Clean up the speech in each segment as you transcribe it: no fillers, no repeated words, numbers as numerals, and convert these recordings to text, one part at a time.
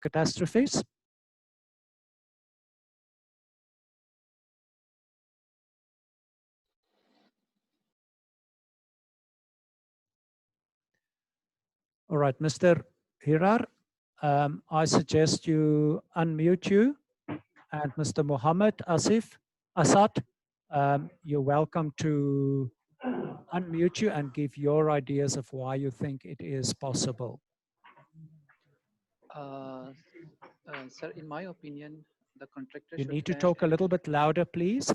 catastrophes? All right, Mr. Hirar, I suggest you unmute you, and Mr. Mohammed Asad, you're welcome to unmute you and give your ideas of why you think it is possible. Sir, in my opinion, the contractor You should need to plan talk a little bit louder, please.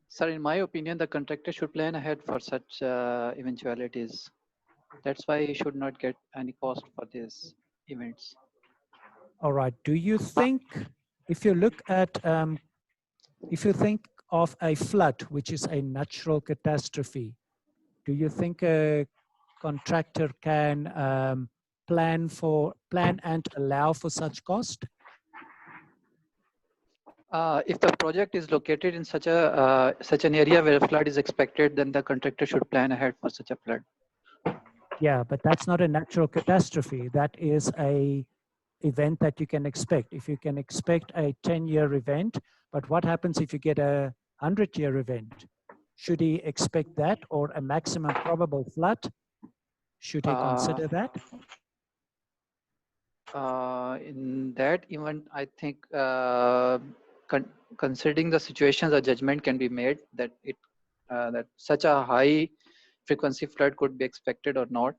Sir, in my opinion, the contractor should plan ahead for such eventualities. That's why he should not get any cost for these events. All right. Do you think, if you look at, if you think of a flood, which is a natural catastrophe, do you think a contractor can plan and allow for such cost? If the project is located in such an area where a flood is expected, then the contractor should plan ahead for such a flood. Yeah, but that's not a natural catastrophe. That is a event that you can expect. If you can expect a 10-year event, but what happens if you get a 100-year event? Should he expect that, or a maximum probable flood? Should he consider that? In that event, I think considering the situations, a judgment can be made that that such a high frequency flood could be expected or not.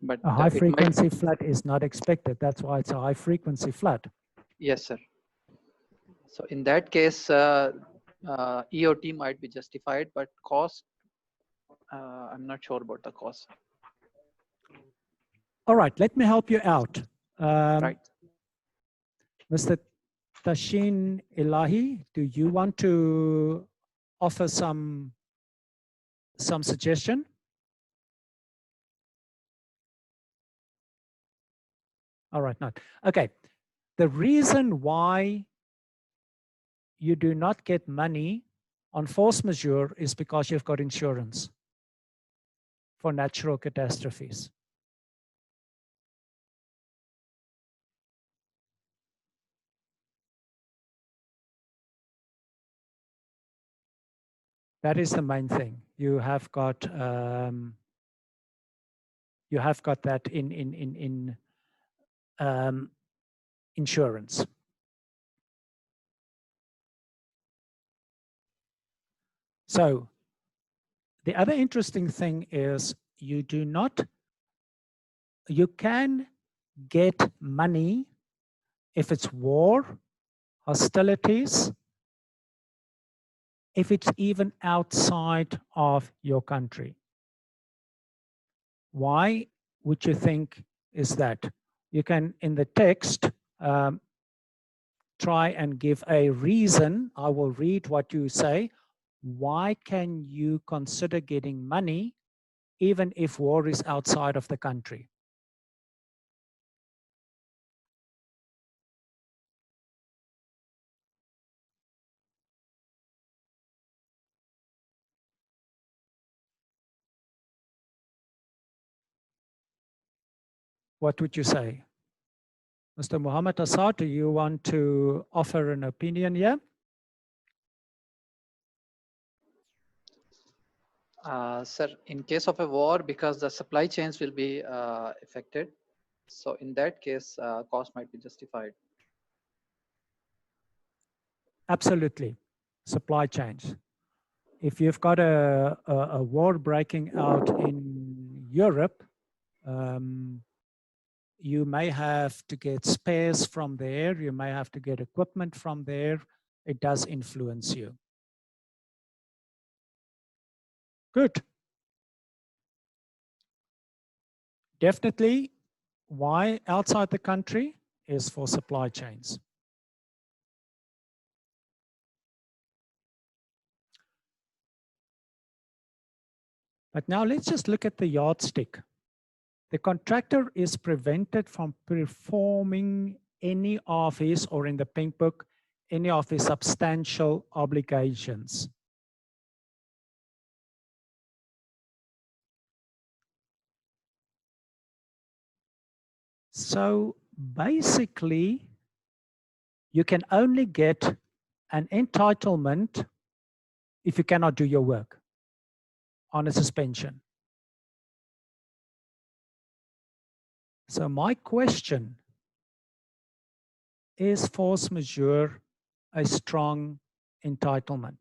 But a high frequency flood is not expected. That's why it's a high frequency flood. Yes, sir. So in that case, EOT might be justified, but cost, I'm not sure about the cost. All right, let me help you out. Right. Mr. Tashin Ilahi, do you want to offer some suggestion? All right, not. Okay. The reason why you do not get money on force majeure is because you've got insurance for natural catastrophes. That is the main thing. You have got that in insurance. So the other interesting thing is you can get money if it's war, hostilities, if it's even outside of your country. Why would you think is that? You can, in the text, try and give a reason. I will read what you say. Why can you consider getting money even if war is outside of the country? What would you say? Mr. Muhammad Asad, do you want to offer an opinion here? Sir, in case of a war, because the supply chains will be affected, so in that case, cost might be justified. Absolutely, supply chains. If you've got a war breaking out in Europe, you may have to get spares from there, you may have to get equipment from there. It does influence you. Good. Definitely, why outside the country is for supply chains. But now let's just look at the yardstick. The contractor is prevented from performing any of his, or in the pink book, any of his substantial obligations. So basically, you can only get an entitlement if you cannot do your work on a suspension. So my question, is force majeure a strong entitlement?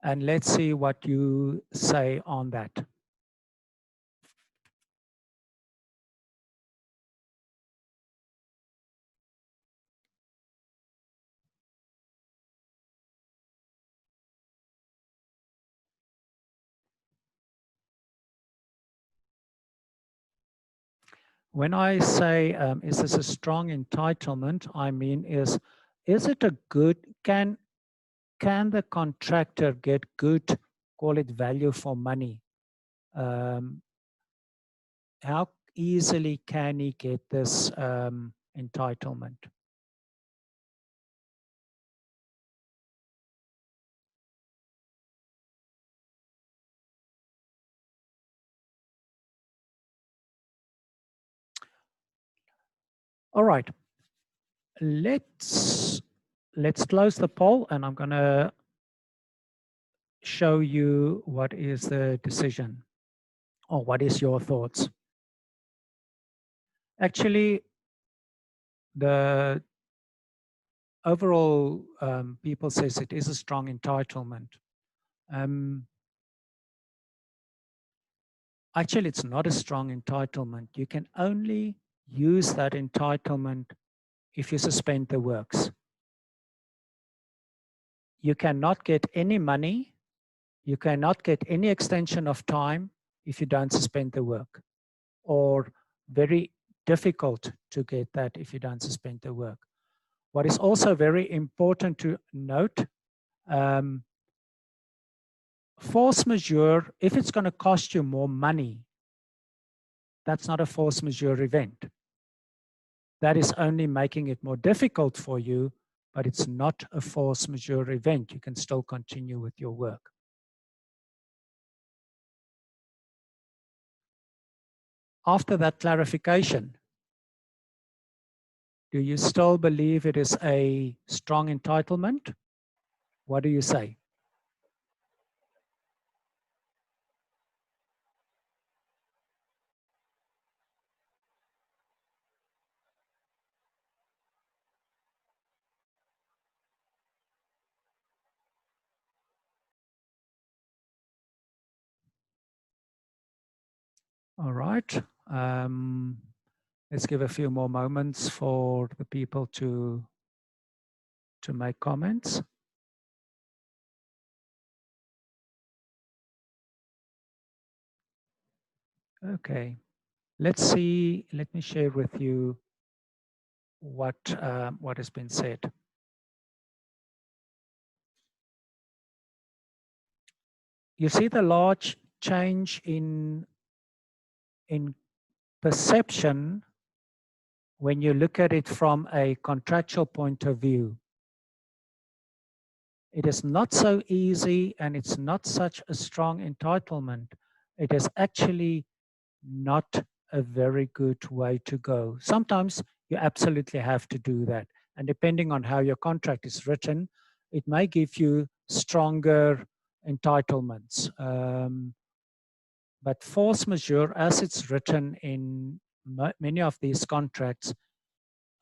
And let's see what you say on that. When I say, is this a strong entitlement? I mean, is it a good, can the contractor get good, call it value for money? How easily can he get this entitlement? All right, let's close the poll, and I'm going to show you what is the decision, or what is your thoughts. Actually, the overall people says it is a strong entitlement. Actually, it's not a strong entitlement. You can only use that entitlement if you suspend the works. You cannot get any money, you cannot get any extension of time if you don't suspend the work, or very difficult to get that if you don't suspend the work. What is also very important to note, force majeure, if it's going to cost you more money, that's not a force majeure event. That is only making it more difficult for you, but it's not a force majeure event. You can still continue with your work. After that clarification, do you still believe it is a strong entitlement? What do you say? All right. Let's give a few more moments for the people to make comments. Okay. Let's see. Let me share with you what has been said. You see the large change in perception when you look at it from a contractual point of view. It is not so easy, and it's not such a strong entitlement. It is actually not a very good way to go. Sometimes you absolutely have to do that. And depending on how your contract is written, it may give you stronger entitlements. But force majeure, as it's written in many of these contracts,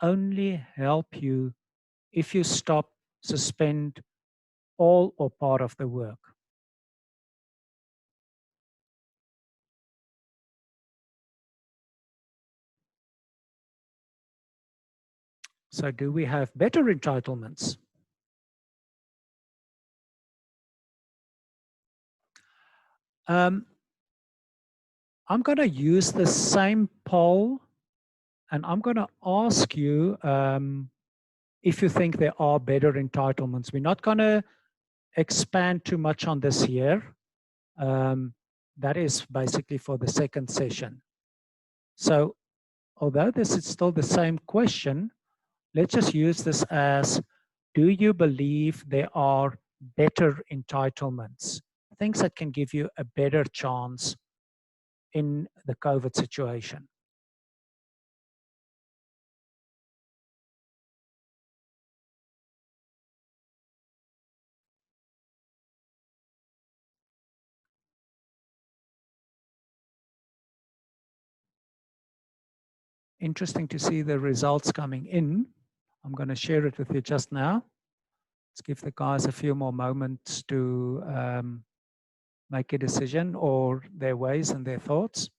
only help you if you stop, suspend all or part of the work. So do we have better entitlements? I'm going to use the same poll, and I'm going to ask you if you think there are better entitlements. We're not going to expand too much on this here. That is basically for the second session. So although this is still the same question, let's just use this as do you believe there are better entitlements, things that can give you a better chance in the COVID situation? Interesting to see the results coming in. I'm going to share it with you just now. Let's give the guys a few more moments to make a decision or their ways and their thoughts.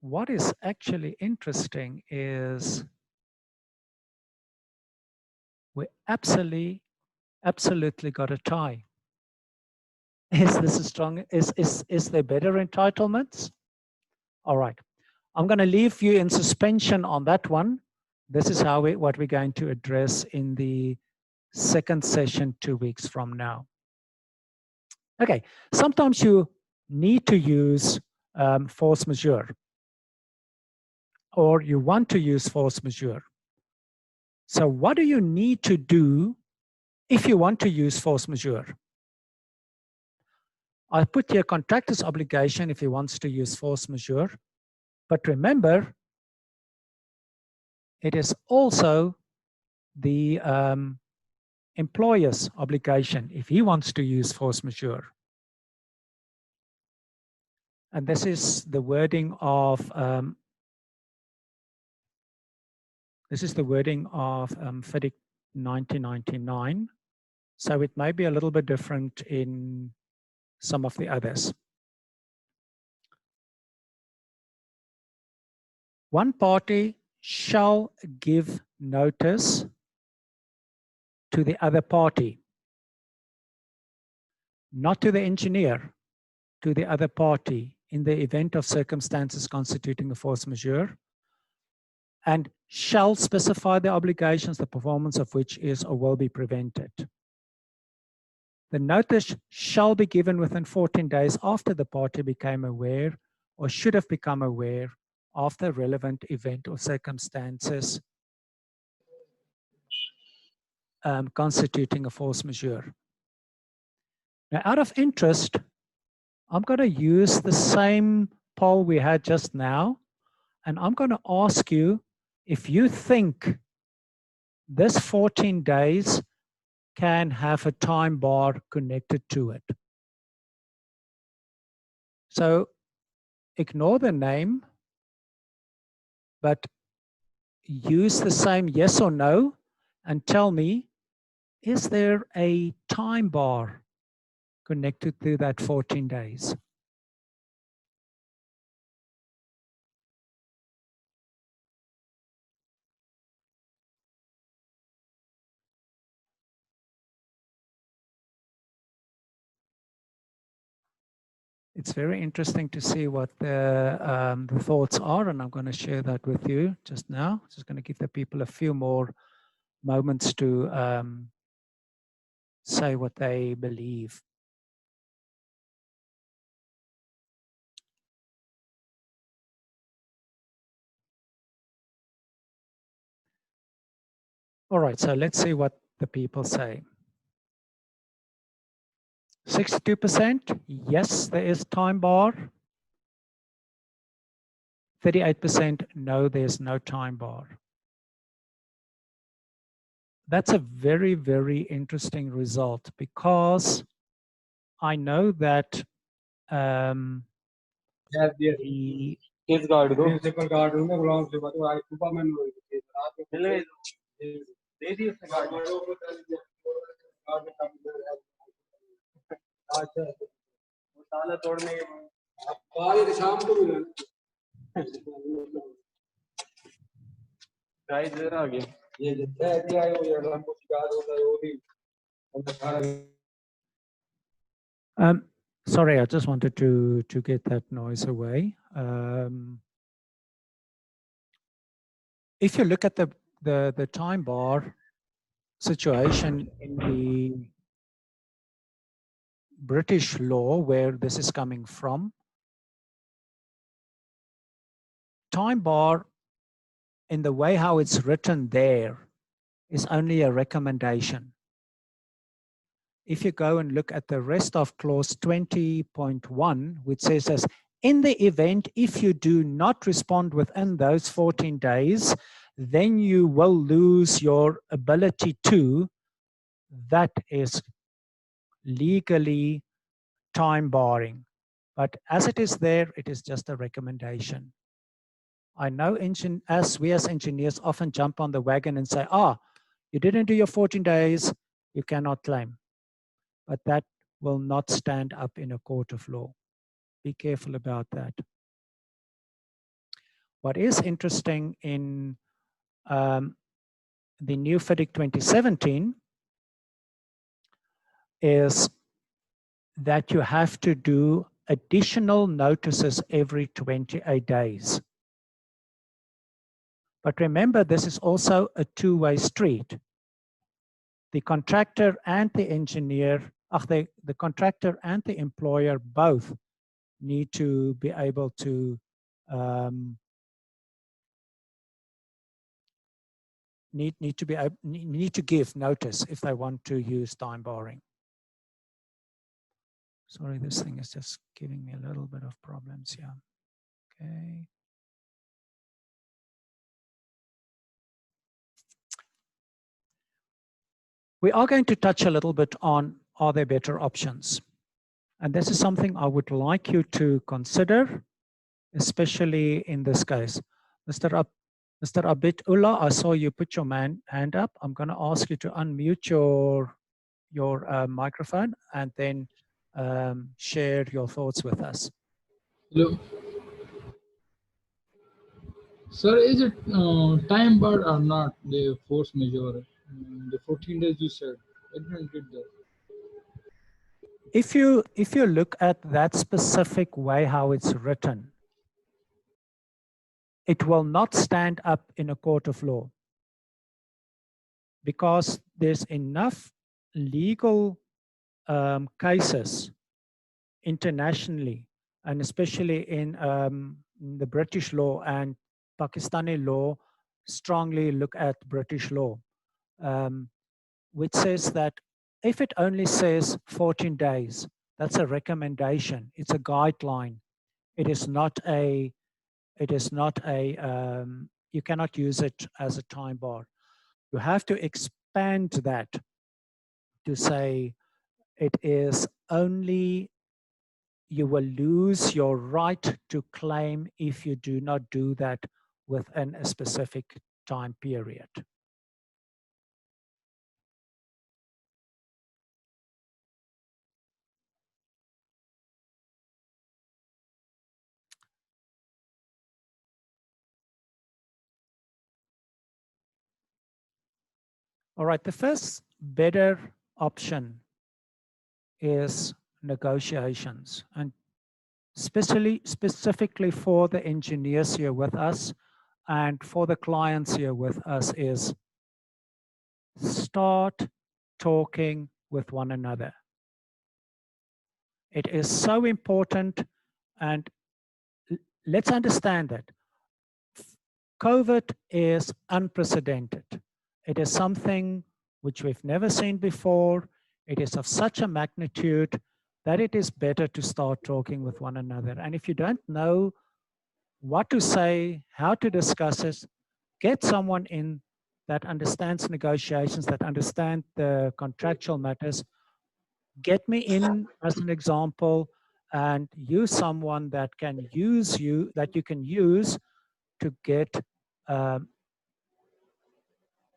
What is actually interesting is we absolutely got a tie. Is this a strong, is there better entitlements? All right. I'm going to leave you in suspension on that one. This is what we're going to address in the second session 2 weeks from now. Okay, sometimes you need to use force majeure, or you want to use force majeure. So what do you need to do if you want to use force majeure? I put here contractor's obligation if he wants to use force majeure, but remember, it is also the employer's obligation if he wants to use force majeure. And this is the wording of FIDIX 1999. So it may be a little bit different in some of the others. One party shall give notice to the other party, not to the engineer, to the other party in the event of circumstances constituting a force majeure, and shall specify the obligations, the performance of which is or will be prevented. The notice shall be given within 14 days after the party became aware or should have become aware of the relevant event or circumstances constituting a force majeure. Now, out of interest, I'm going to use the same poll we had just now, and I'm going to ask you if you think this 14 days can have a time bar connected to it. So ignore the name, but use the same yes or no and tell me, is there a time bar connected to that 14 days? It's very interesting to see what the thoughts are, and I'm going to share that with you just now. Just going to give the people a few more moments to say what they believe. All right, so let's see what the people say. 62%, yes, there is time bar. 38%, no, there's no time bar. That's a very, very interesting result because I know that the sorry, I just wanted to get that noise away. If you look at the time bar situation in the British law where this is coming from, time bar in the way how it's written there is only a recommendation. If you go and look at the rest of clause 20.1, which says as, in the event, if you do not respond within those 14 days, then you will lose your ability to, that is legally time barring. But as it is there, it is just a recommendation. I know we as engineers often jump on the wagon and say, you didn't do your 14 days, you cannot claim. But that will not stand up in a court of law. Be careful about that. What is interesting in the new FIDIC 2017 is that you have to do additional notices every 28 days. But remember, this is also a two-way street. The contractor and the engineer, the contractor and the employer both need to be able to need to give notice if they want to use time barring. Sorry, this thing is just giving me a little bit of problems here. Okay. We are going to touch a little bit on, are there better options? And this is something I would like you to consider, especially in this case. Mr. Abidullah, I saw you put your hand up. I'm going to ask you to unmute your microphone and then share your thoughts with us. Hello. Sir, is it time bar or not the force majeure? The 14 days you said. I didn't get that. If you look at that specific way how it's written, it will not stand up in a court of law because there's enough legal cases internationally, and especially in the British law and Pakistani law, strongly look at British law, which says that if it only says 14 days, that's a recommendation. It's a guideline. It is not a, you cannot use it as a time bar. You have to expand that to say it is only, you will lose your right to claim if you do not do that within a specific time period. All right, the first better option is negotiations, and specifically for the engineers here with us and for the clients here with us is start talking with one another. It is so important, and let's understand that COVID is unprecedented. It is something which we've never seen before. It is of such a magnitude that it is better to start talking with one another. And if you don't know what to say, how to discuss it, get someone in that understands negotiations, that understand the contractual matters. Get me in as an example, and use someone that can use you, that you can use to get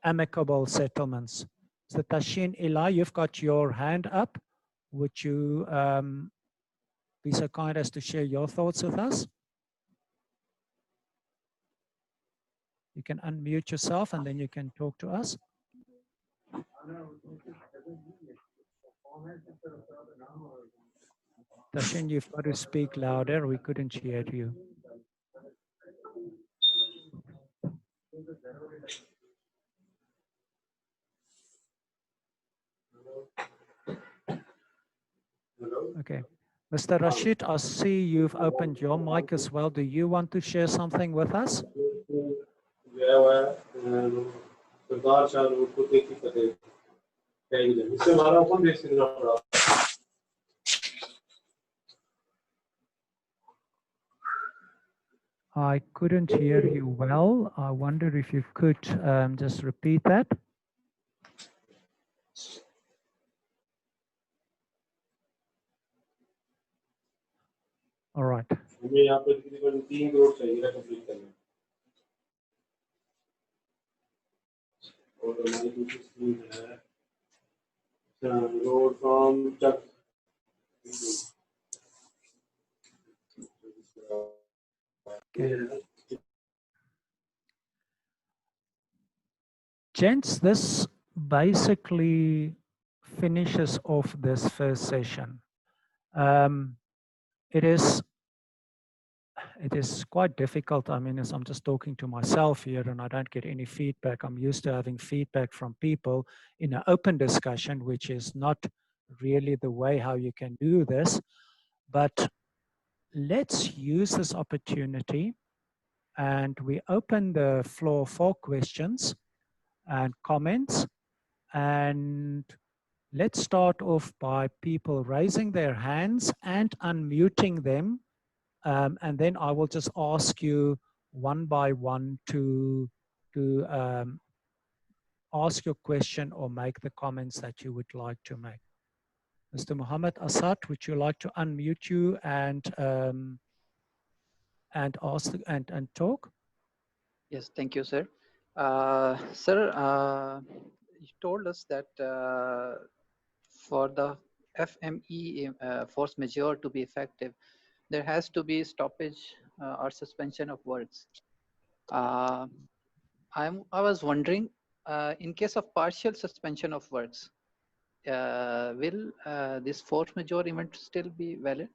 amicable settlements. So Tashin Eli, you've got your hand up. Would you be so kind as to share your thoughts with us? You can unmute yourself and then you can talk to us. Tashin, you've got to speak louder. We couldn't hear you. Okay. Mr. Rashid, I see you've opened your mic as well. Do you want to share something with us? गया हुआ है सरदार Shah road को देखी फतेह कहेंगे इससे हमारा open base करना पड़ा I couldn't hear you well. I wonder if you could just repeat that. All right. हमें यहाँ पे तकरीबन 3 करोड़ चाहिए था कंप्लीट करने और हमारी दूसरी स्कीम है रोड फ्रॉम चक Okay. Gents, this basically finishes off this first session. It is quite difficult. I mean, as I'm just talking to myself here and I don't get any feedback. I'm used to having feedback from people in an open discussion, which is not really the way how you can do this. But let's use this opportunity and we open the floor for questions and comments. And let's start off by people raising their hands and unmuting them. And then I will just ask you one by one to ask your question or make the comments that you would like to make. Mr. Muhammad Asad, would you like to unmute you and ask and talk? Yes, thank you, sir. Sir, you told us that for the FME force majeure to be effective, there has to be stoppage or suspension of works. I was wondering, in case of partial suspension of works, will this force majeure event still be valid?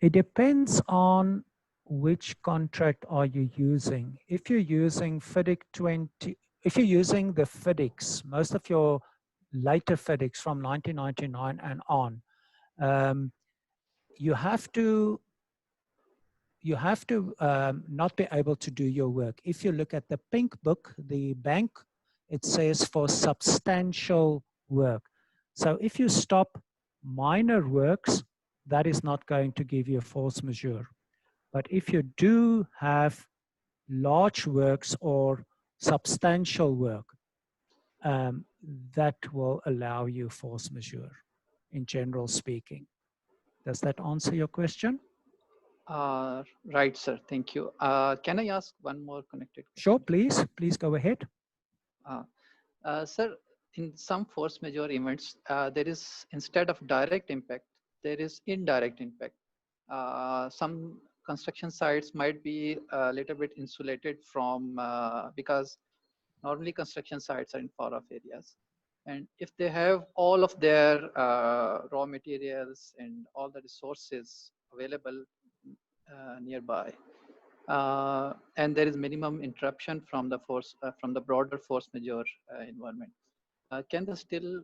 It depends on which contract are you using. If you're using FIDIX 20, if you're using the FIDIX, most of your later FIDIX from 1999 and on, you have to not be able to do your work. If you look at the pink book, the bank, it says for substantial work. So if you stop minor works, that is not going to give you a force majeure. But if you do have large works or substantial work, that will allow you force majeure, in general speaking. Does that answer your question? Right, sir. Thank you. Can I ask one more connected question? Sure, please. Please go ahead. Sir, in some force majeure events, there is, instead of direct impact, there is indirect impact. Some construction sites might be a little bit insulated from, because normally construction sites are in far-off areas. And if they have all of their raw materials and all the resources available nearby, and there is minimum interruption from the force, from the broader force majeure environment, can the still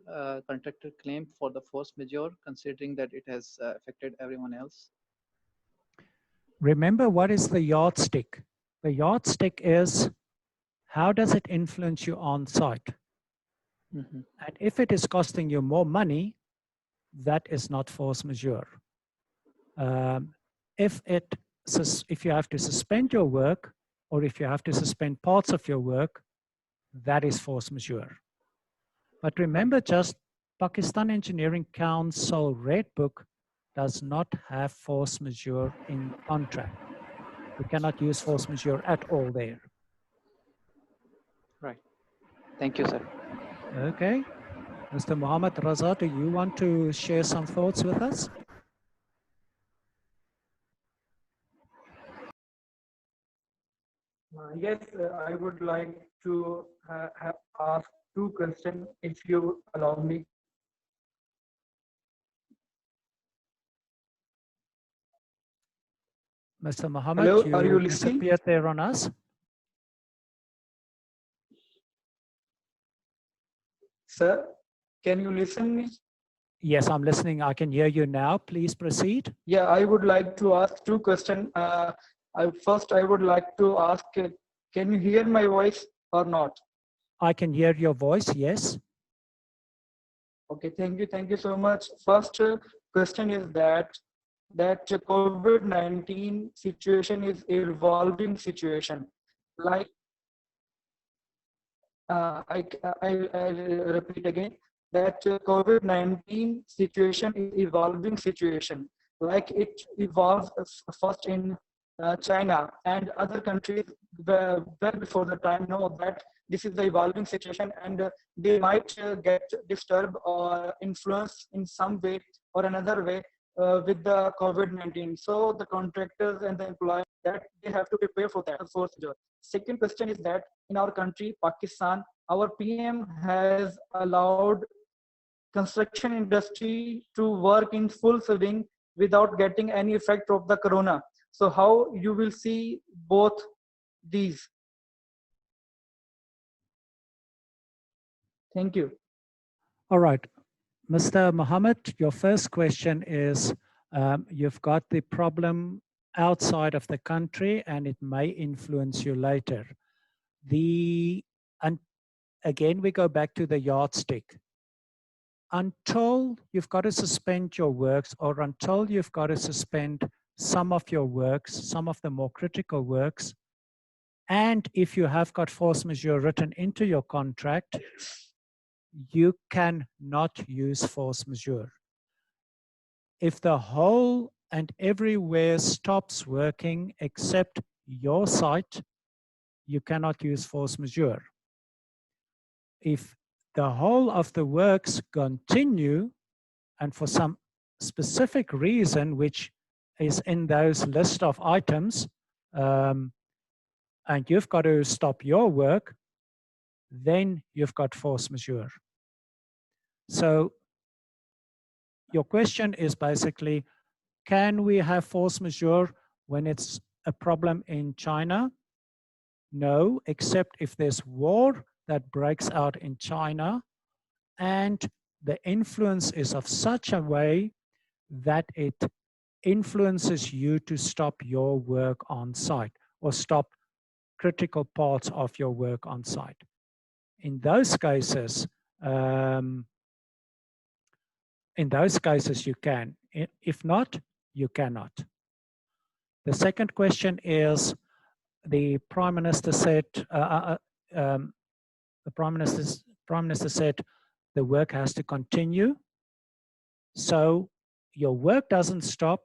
contractor claim for the force majeure, considering that it has affected everyone else? Remember, what is the yardstick? The yardstick is how does it influence you on site? Mm-hmm. And if it is costing you more money, that is not force majeure. If you have to suspend your work, or if you have to suspend parts of your work, that is force majeure. But remember, just Pakistan Engineering Council Red Book does not have force majeure in contract. You cannot use force majeure at all there. Right. Thank you, sir. Okay. Mr. Mohammed Raza, do you want to share some thoughts with us? Yes, I would like to ask two questions, if you allow me. Mr. Mohammed, Hello, are you listening? disappeared there on us. Sir, can you listen me? Yes, I'm listening. I can hear you now. Please proceed. Yeah, I would like to ask two questions. First, I would like to ask, can you hear my voice or not? I can hear your voice, yes. Okay, thank you so much. First question is that COVID-19 situation is a evolving situation. Like I repeat again that COVID-19 situation is evolving situation. Like it evolved first in China and other countries well before the time know that this is the evolving situation and they might get disturbed or influenced in some way or another way with the COVID-19. So the contractors and the employees that they have to prepare for that. First, second question is that in our country, Pakistan, our PM has allowed construction industry to work in full swing without getting any effect of the corona. So how you will see both these? Thank you. All right, Mr. Mohammed, your first question is, you've got the problem outside of the country and it may influence you later. And again, we go back to the yardstick. Until you've got to suspend your works or until you've got to suspend some of your works, some of the more critical works, and if you have got force majeure written into your contract, you cannot use force majeure. If the whole and everywhere stops working except your site, you cannot use force majeure. If the whole of the works continue and for some specific reason, which is in those list of items, and you've got to stop your work, then you've got force majeure. So your question is basically, can we have force majeure when it's a problem in China? No, except if there's war that breaks out in China and the influence is of such a way that it influences you to stop your work on site or stop critical parts of your work on site. In those cases, you can. If not, you cannot. The second question is, the Prime Minister said, the Prime Minister said the work has to continue. So your work doesn't stop,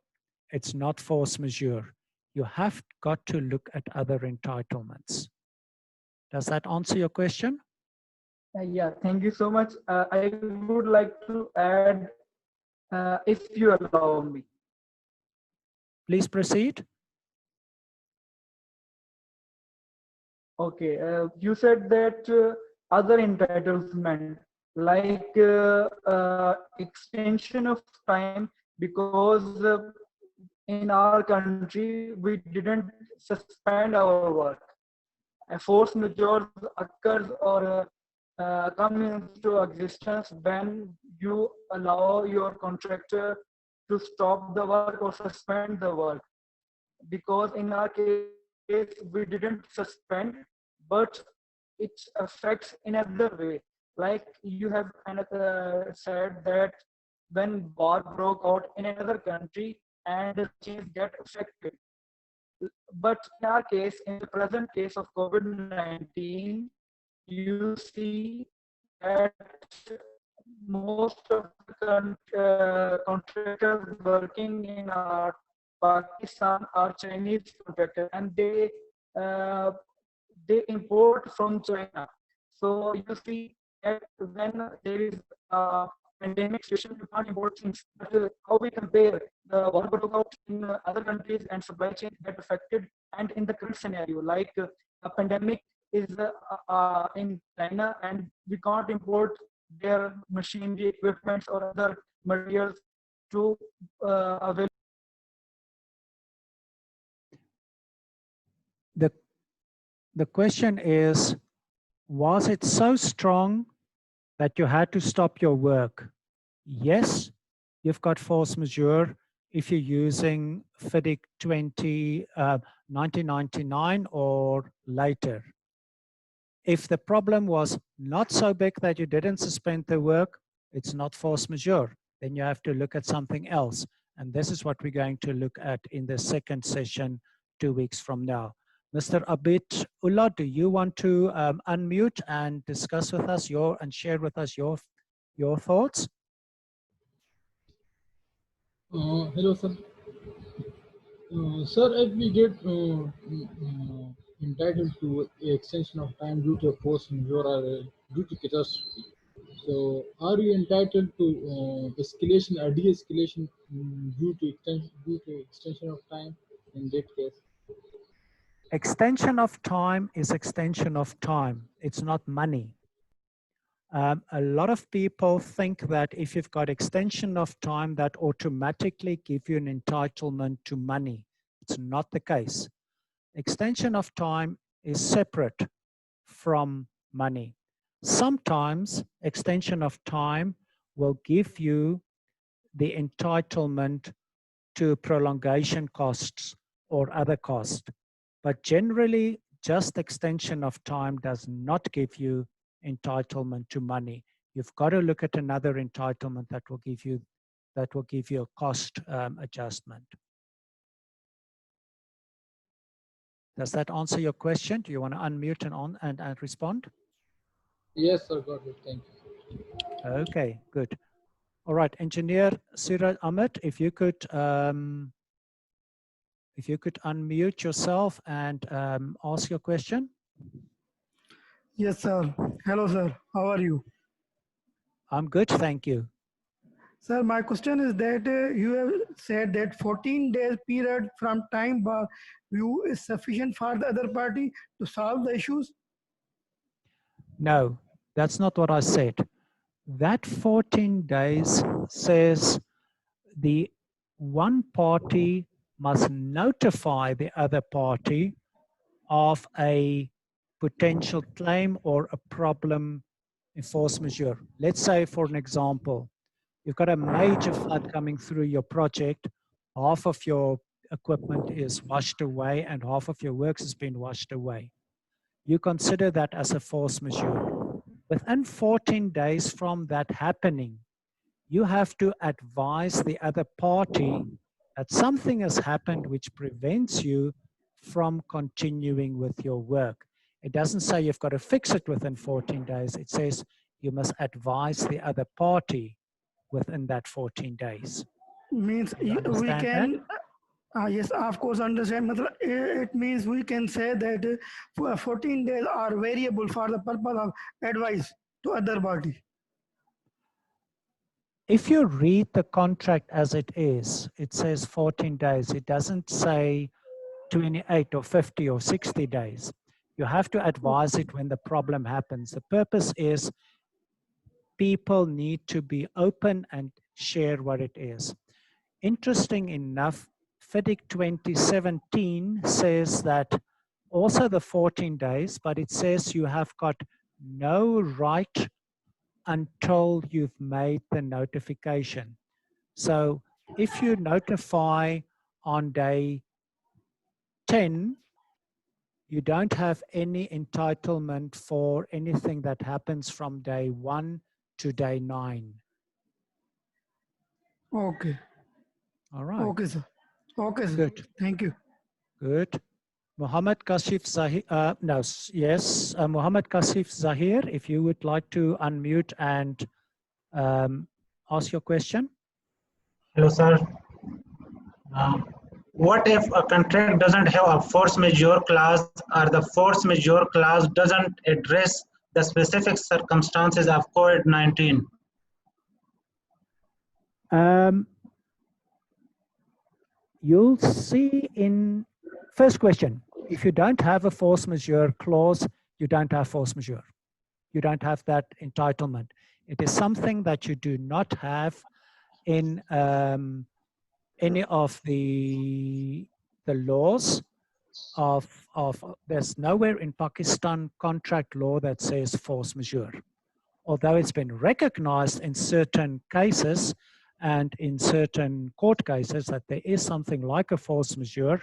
it's not force majeure. You have got to look at other entitlements. Does that answer your question? Yeah, thank you so much. I would like to add, if you allow me. Please proceed. Okay, you said that other entitlement like extension of time because in our country we didn't suspend our work. A force majeure occurs or come into existence when you allow your contractor to stop the work or suspend the work. Because in our case we didn't suspend, but it affects in another way. Like you have said that when war broke out in another country and the chains get affected. But in our case, in the present case of COVID-19, you see that most of the contractors working in our Pakistan are Chinese contractors, and they import from China. So you see that when there is a pandemic situation, you can't import things. But how we compare the war broke out in other countries and supply chain get affected, and in the current scenario, like a pandemic is in China, and we can't import their machinery, equipments, or other materials to avail. The question is, was it so strong that you had to stop your work? Yes, you've got force majeure if you're using FIDIX 20, 1999 or later. If the problem was not so big that you didn't suspend the work, it's not force majeure. Then you have to look at something else. And this is what we're going to look at in the second session 2 weeks from now. Mr. Abid Ullah, do you want to unmute and discuss with us and share with us your thoughts? Hello, sir. Sir, if we get entitled to extension of time due to a force majeure or due to catastrophe, so are you entitled to escalation or de-escalation due to extension of time in that case? Extension of time is extension of time. It's not money. A lot of people think that if you've got extension of time, that automatically give you an entitlement to money. It's not the case. Extension of time is separate from money. Sometimes extension of time will give you the entitlement to prolongation costs or other costs. But generally, just extension of time does not give you entitlement to money. You've got to look at another entitlement that will give you a cost adjustment. Does that answer your question? Do you want to unmute and respond? Yes, sir, got it. Thank you. Okay, good. All right, Engineer Siraj Ahmed, if you could unmute yourself and ask your question. Yes, sir. Hello, sir. How are you? I'm good, thank you. Sir, my question is that you have said that 14 days period from time bar view is sufficient for the other party to solve the issues? No, that's not what I said. That 14 days says the one party must notify the other party of a potential claim or a problem in force majeure. Let's say, for an example, you've got a major flood coming through your project, half of your equipment is washed away and half of your works has been washed away. You consider that as a force majeure. Within 14 days from that happening, you have to advise the other party that something has happened which prevents you from continuing with your work. It doesn't say you've got to fix it within 14 days. It says you must advise the other party within that 14 days. Means we can, yes, of course, understand. It means we can say that 14 days are variable for the purpose of advice to other party. If you read the contract as it is, it says 14 days. It doesn't say 28 or 50 or 60 days. You have to advise it when the problem happens. The purpose is people need to be open and share what it is. Interesting enough, FIDIX 2017 says that also the 14 days, but it says you have got no right until you've made the notification. So if you notify on day 10, you don't have any entitlement for anything that happens from day 1 to day 9. Okay. All right. Okay, sir. Okay, sir. Good. Thank you. Good. Muhammad Kasif Zahir, Muhammad Kasif Zahir, if you would like to unmute and ask your question. Hello, sir. What if a contract doesn't have a force majeure clause or the force majeure clause doesn't address the specific circumstances of COVID-19? You'll see in first question, if you don't have a force majeure clause, you don't have force majeure. You don't have that entitlement. It is something that you do not have in any of the laws there's nowhere in Pakistan contract law that says force majeure. Although it's been recognized in certain cases and in certain court cases that there is something like a force majeure,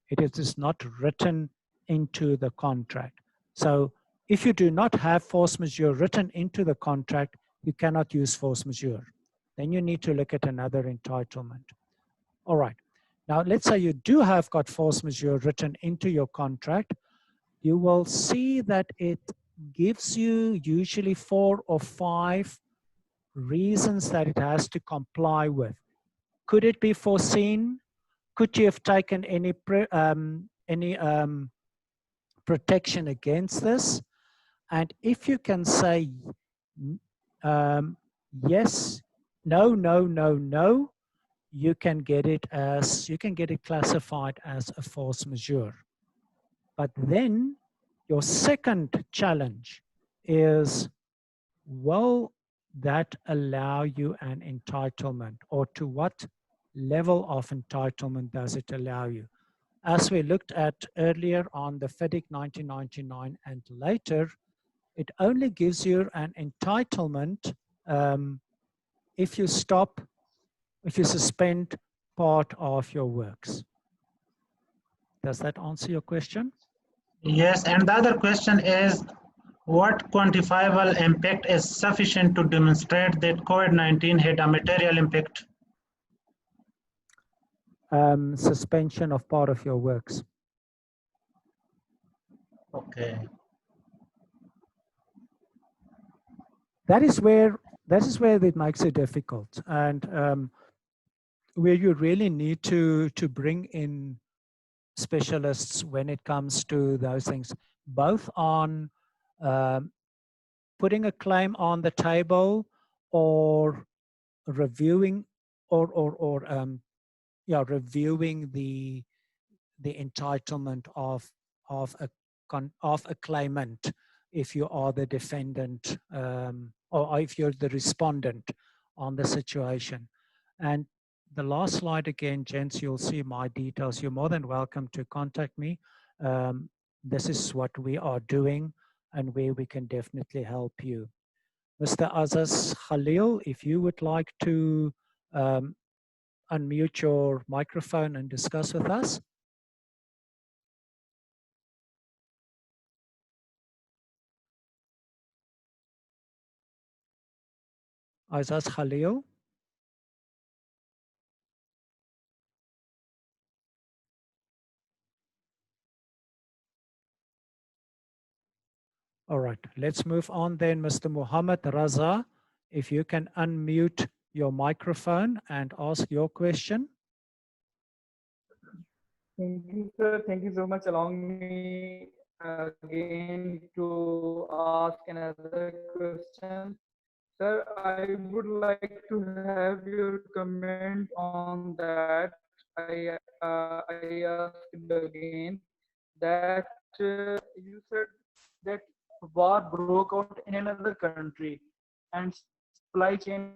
It is not written into the contract. So if you do not have force majeure written into the contract, you cannot use force majeure. Then you need to look at another entitlement. All right. Now, let's say you do have got force majeure written into your contract. You will see that it gives you usually 4 or 5 reasons that it has to comply with. Could it be foreseen? Could you have taken any protection against this? And if you can say yes, no, no, no, no, you can get it classified as a force majeure. But then your second challenge is, will that allow you an entitlement, or to what level of entitlement does it allow you? As we looked at earlier on the FIDIC 1999 and later, it only gives you an entitlement if you suspend part of your works. Does that answer your question? Yes, and the other question is, what quantifiable impact is sufficient to demonstrate that COVID-19 had a material impact? Suspension of part of your works. Okay. That is where it makes it difficult, and where you really need to bring in specialists when it comes to those things, both on putting a claim on the table or reviewing reviewing the entitlement of a claimant if you are the defendant or if you're the respondent on the situation. And the last slide again, gents, you'll see my details. You're more than welcome to contact me. This is what we are doing and where we can definitely help you. Mr. Azaz Khalil, if you would like to unmute your microphone and discuss with us. Azaz Khalil. All right, let's move on then, Mr. Muhammad Raza. If you can unmute your microphone and ask your question. Thank you, sir. Thank you so much allowing me again to ask another question. Sir, I would like to have your comment on that. I asked again that you said that war broke out in another country and supply chain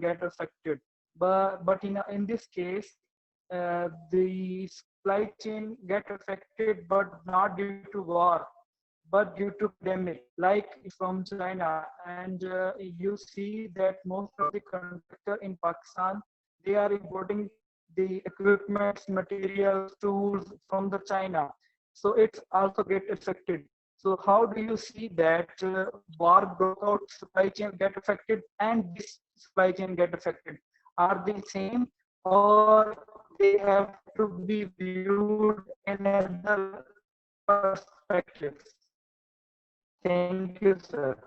get affected. But in this case, the supply chain get affected, but not due to war, but due to pandemic, like from China. And you see that most of the contractor in Pakistan, they are importing the equipments, materials, tools from the China. So it's also get affected. So how do you see that war broke out, supply chain get affected, and this supply chain get affected? Are they same, or they have to be viewed in another perspective? Thank you, sir.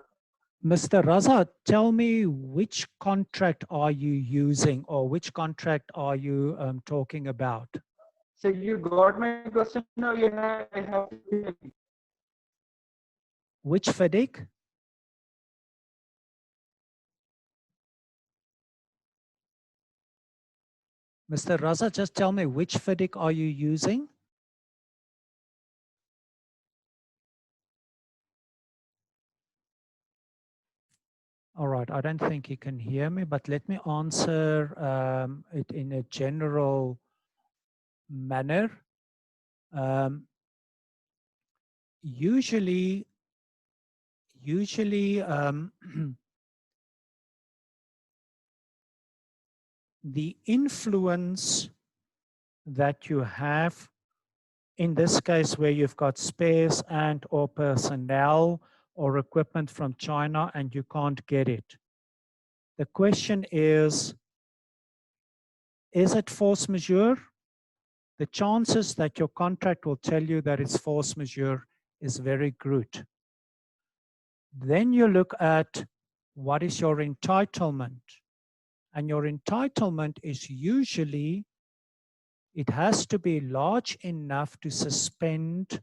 Mr. Raza, tell me, which contract are you using, or which contract are you talking about? So you got my question, or I have to repeat again? Which FIDIC? Mr. Raza, just tell me, which FIDIC are you using? All right, I don't think he can hear me, but let me answer it in a general manner. Usually the influence that you have, in this case where you've got spares and or personnel or equipment from China and you can't get it. The question is it force majeure? The chances that your contract will tell you that it's force majeure is very good. Then you look at what is your entitlement. And your entitlement is usually, it has to be large enough to suspend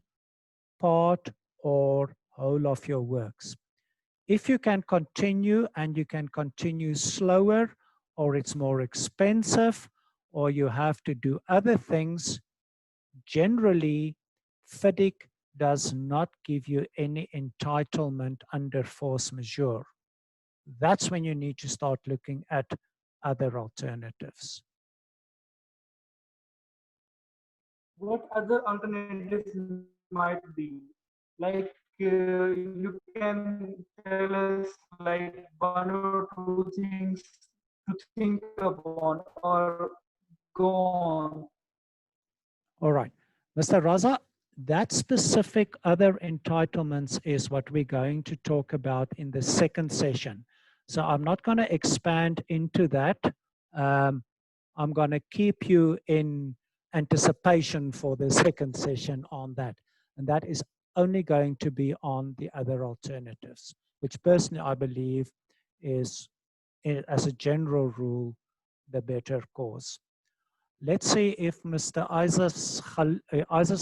part or whole of your works. If you can continue and you can continue slower, or it's more expensive, or you have to do other things, generally, FIDIX does not give you any entitlement under force majeure. That's when you need to start looking at other alternatives. What other alternatives might be? Like you can tell us like one or two things to think upon or go on. All right, Mr. Raza, that specific other entitlements is what we're going to talk about in the second session. So I'm not going to expand into that. I'm going to keep you in anticipation for the second session on that. And that is only going to be on the other alternatives, which personally I believe is, as a general rule, the better course. Let's see if Mr. Isis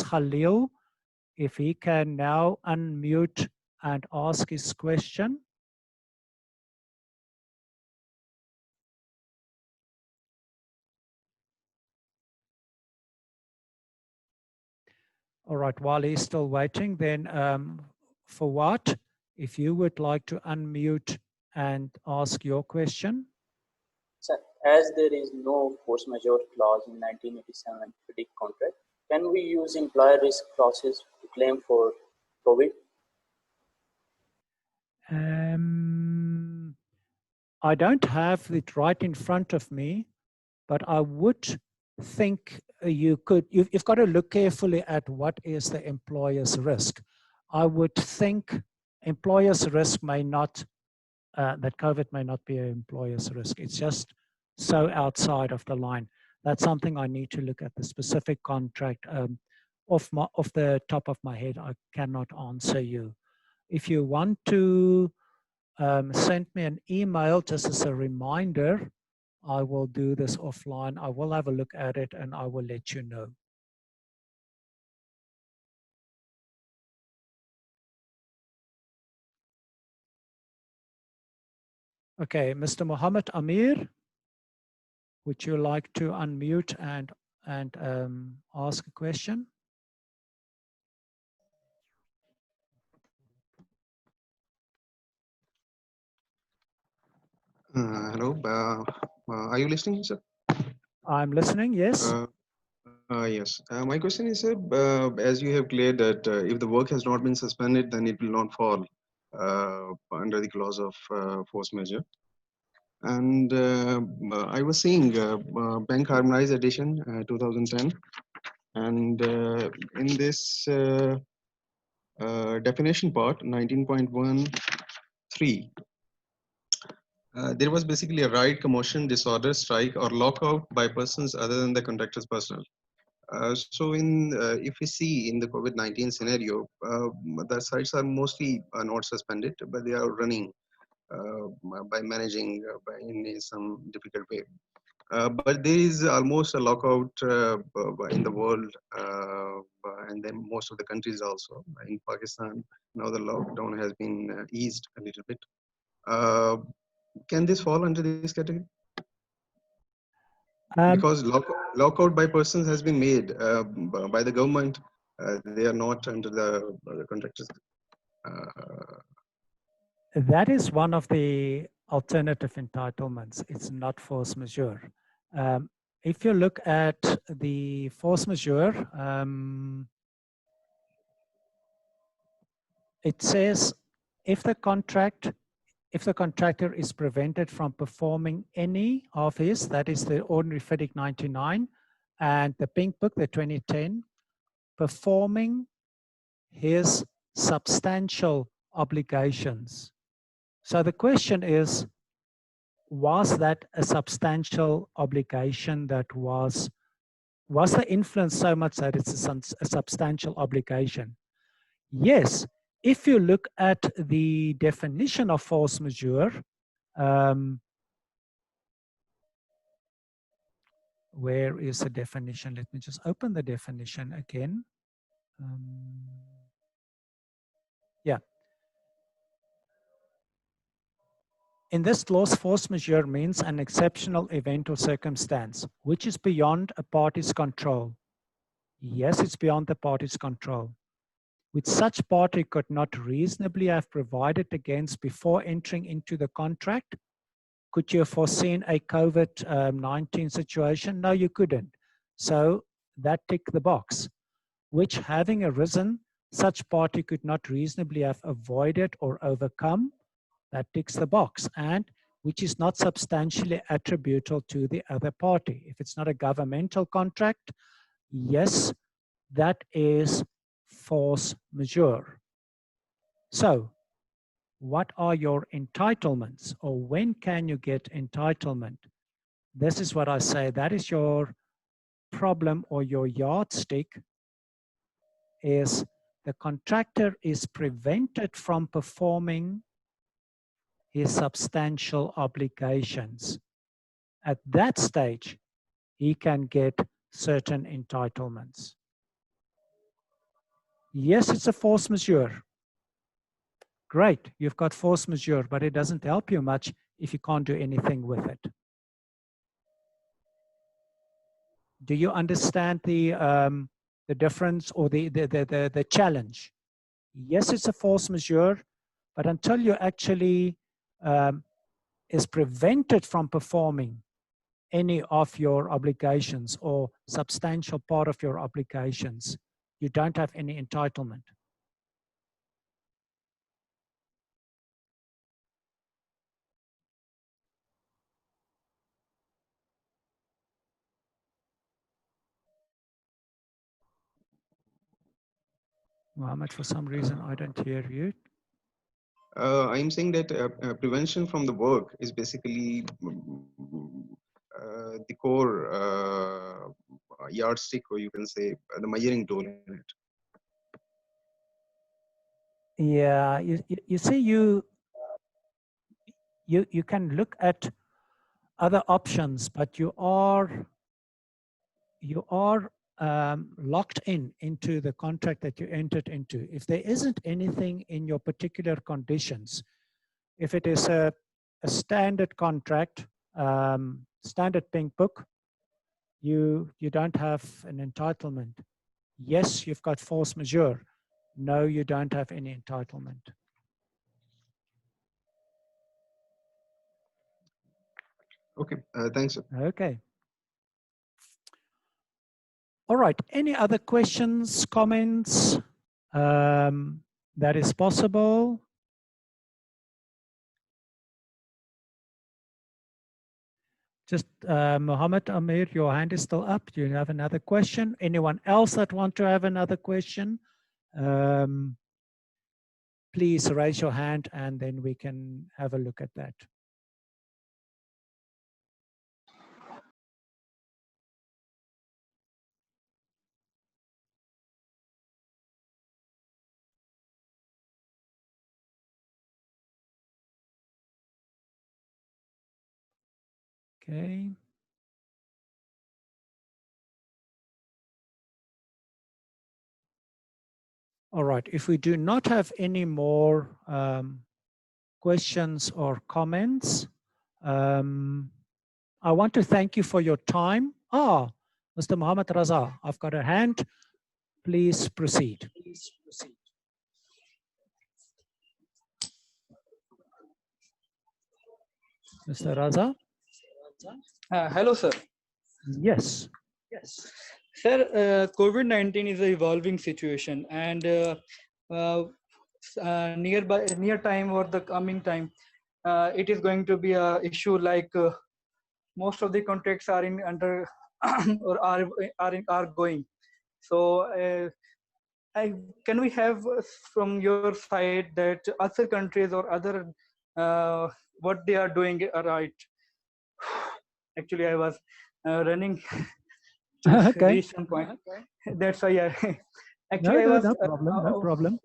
Khalil, if he can now unmute and ask his question. All right, while he's still waiting, then for what, if you would like to unmute and ask your question. So, as there is no force majeure clause in 1987 FIDIC contract, can we use employer risk clauses to claim for COVID? I don't have it right in front of me, but I would think you could, you've got to look carefully at what is the employer's risk. I would think employer's risk may not, that COVID may not be an employer's risk. It's just so outside of the line. That's something I need to look at the specific contract. Off the top of my head, I cannot answer you. If you want to send me an email just as a reminder, I will do this offline. I will have a look at it and I will let you know. Okay, Mr. Mohammed Amir, would you like to unmute and ask a question? Hello, are you listening, sir? I'm listening, yes. Yes. My question is, as you have cleared that if the work has not been suspended, then it will not fall under the clause of force majeure. And I was seeing Bank Harmonized Edition 2010, and in this definition part, 19.13, there was basically a riot, commotion, disorder, strike, or lockout by persons other than the contractor's personnel. So if we see in the COVID-19 scenario, the sites are mostly not suspended, but they are running by managing in some difficult way. But there is almost a lockout in the world, and then most of the countries also. In Pakistan, now the lockdown has been eased a little bit. Can this fall under this category? Because lockout by persons has been made by the government. They are not under the contractors. That is one of the alternative entitlements. It's not force majeure. If you look at the force majeure, it says if the contractor is prevented from performing any of his, that is the ordinary FIDIC 99, and the Pink Book, the 2010, performing his substantial obligations. So the question is, was that a substantial obligation that was the influence so much that it's a substantial obligation? Yes, if you look at the definition of force majeure, where is the definition? Let me just open the definition again. Yeah. In this clause, force majeure means an exceptional event or circumstance which is beyond a party's control. Yes, it's beyond the party's control, which such party could not reasonably have provided against before entering into the contract. Could you have foreseen a COVID-19 situation? No, you couldn't. So that ticked the box, which having arisen, such party could not reasonably have avoided or overcome. That ticks the box, and which is not substantially attributable to the other party. If it's not a governmental contract, yes, that is force majeure. So what are your entitlements, or when can you get entitlement? This is what I say, that is your problem or your yardstick, is the contractor is prevented from performing his substantial obligations. At that stage, he can get certain entitlements. Yes, it's a force majeure. Great, you've got force majeure, but it doesn't help you much if you can't do anything with it. Do you understand the difference or the challenge? Yes, it's a force majeure, but until you actually is prevented from performing any of your obligations or substantial part of your obligations, you don't have any entitlement. Mohammed, for some reason, I don't hear you. I'm saying that prevention from the work is basically the core yardstick, or you can say the measuring tool in it. Yeah, you see, you can look at other options, but you are locked into the contract that you entered into. If there isn't anything in your particular conditions, if it is a standard contract, standard Pink Book, you don't have an entitlement. Yes, you've got force majeure. No, you don't have any entitlement. Okay, thanks. Okay. All right, any other questions, comments that is possible? Just Mohammed Amir, your hand is still up. Do you have another question? Anyone else that want to have another question? Please raise your hand and then we can have a look at that. Okay. All right, if we do not have any more questions or comments, I want to thank you for your time. Mr. Mohammed Raza, I've got a hand. Please proceed. Mr. Raza? Hello, sir. Yes. Yes. Sir, COVID-19 is an evolving situation, and near time or the coming time, it is going to be a issue like most of the contracts are under or are going. So can we have from your side that other countries or other what they are doing right? Actually, I was running to Okay. reach some point. That's why I No, actually I no, was no problem. No problem.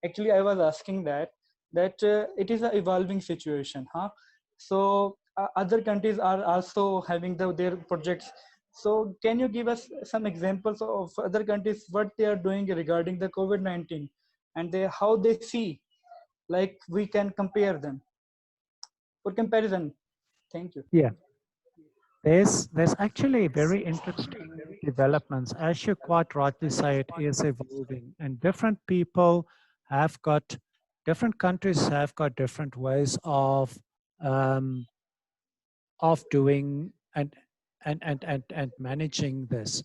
actually I was asking that it is an evolving situation, huh? So other countries are also having their projects. So can you give us some examples of other countries what they are doing regarding the COVID-19 and how they see, like we can compare them for comparison? Thank you. Yeah. There's actually very interesting developments. As you quite rightly say, it is evolving, and different people have got, different countries have got different ways um, of doing and managing this.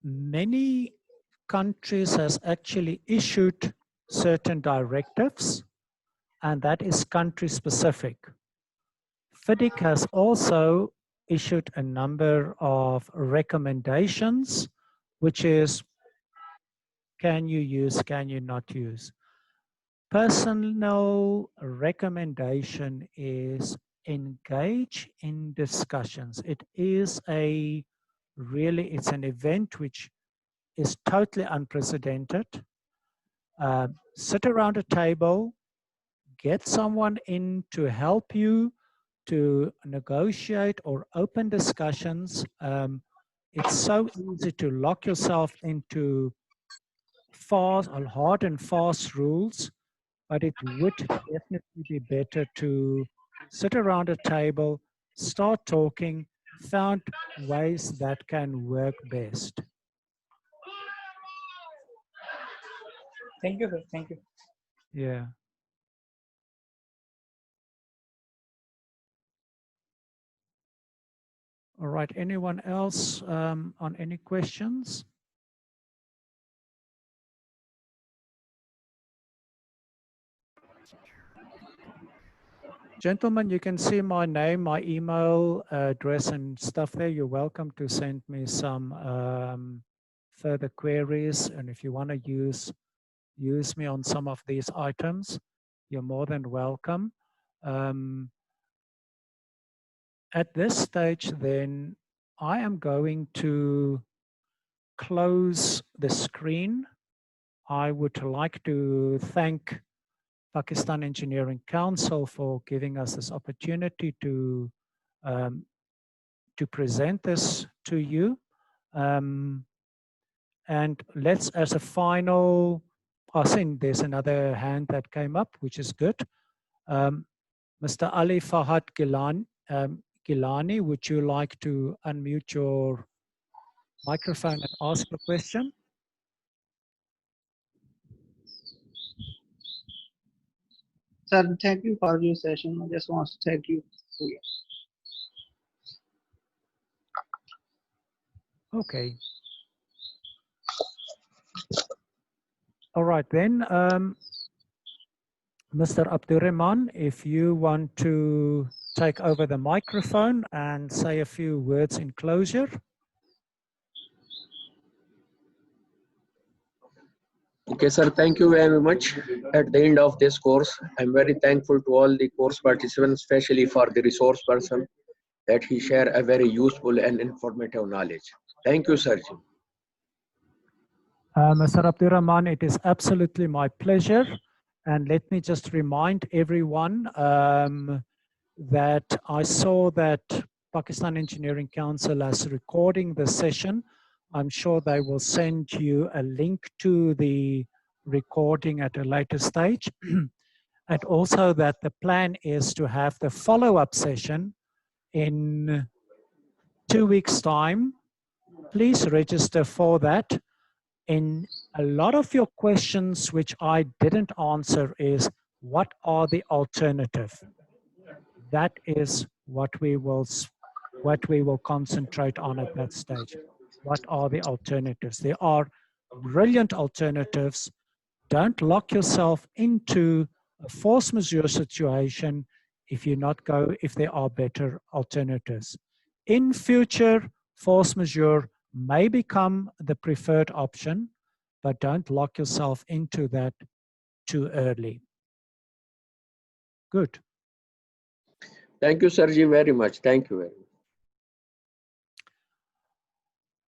Many countries has actually issued certain directives, and that is country specific. FIDIC has also issued a number of recommendations, which is, can you use, can you not use? Personal recommendation is engage in discussions. It is it's an event which is totally unprecedented. Sit around a table, get someone in to help you to negotiate or open discussions. It's so easy to lock yourself into fast or hard and fast rules, but it would definitely be better to sit around a table, start talking, find ways that can work best. Thank you, sir. Thank you. Yeah. All right, anyone else on any questions? Gentlemen, you can see my name, my email address and stuff there. You're welcome to send me some further queries. And if you want to use me on some of these items, you're more than welcome. At this stage, then, I am going to close the screen. I would like to thank Pakistan Engineering Council for giving us this opportunity to present this to you. And let's, as a final, I think there's another hand that came up, which is good. Mr. Ali Fahad Gilani, would you like to unmute your microphone and ask a question? Sir, thank you for your session. I just want to thank you. Okay. All right then, Mr. Abdurrahman, if you want to take over the microphone and say a few words in closure. Okay, sir, thank you very much. At the end of this course, I'm very thankful to all the course participants, especially for the resource person, that he share a very useful and informative knowledge. Thank you, sir. Mr. Abdurrahman, it is absolutely my pleasure. And let me just remind everyone that I saw that Pakistan Engineering Council is recording the session. I'm sure they will send you a link to the recording at a later stage. And also that the plan is to have the follow-up session in 2 weeks' time. Please register for that. In a lot of your questions, which I didn't answer, is what are the alternatives? That is what we will concentrate on at that stage. What are the alternatives? There are brilliant alternatives. Don't lock yourself into a force majeure situation. if there are better alternatives. In future, force majeure may become the preferred option, but don't lock yourself into that too early. Good. Thank you, Sergi, very much. Thank you very much.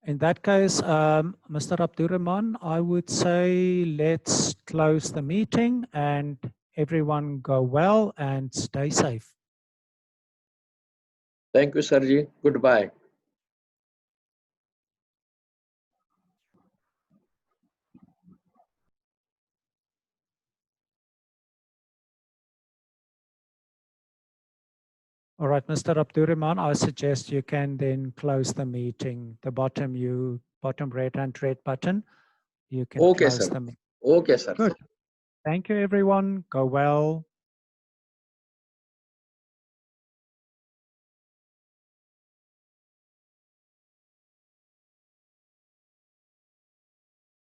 In that case, Mr. Abdurrahman, I would say let's close the meeting and everyone go well and stay safe. Thank you, Sergi. Goodbye. All right, Mr. Abdurrahman, I suggest you can then close the meeting. The bottom red button, you can Okay, close sir. the meeting. Okay, sir. Good. Thank you, everyone. Go well.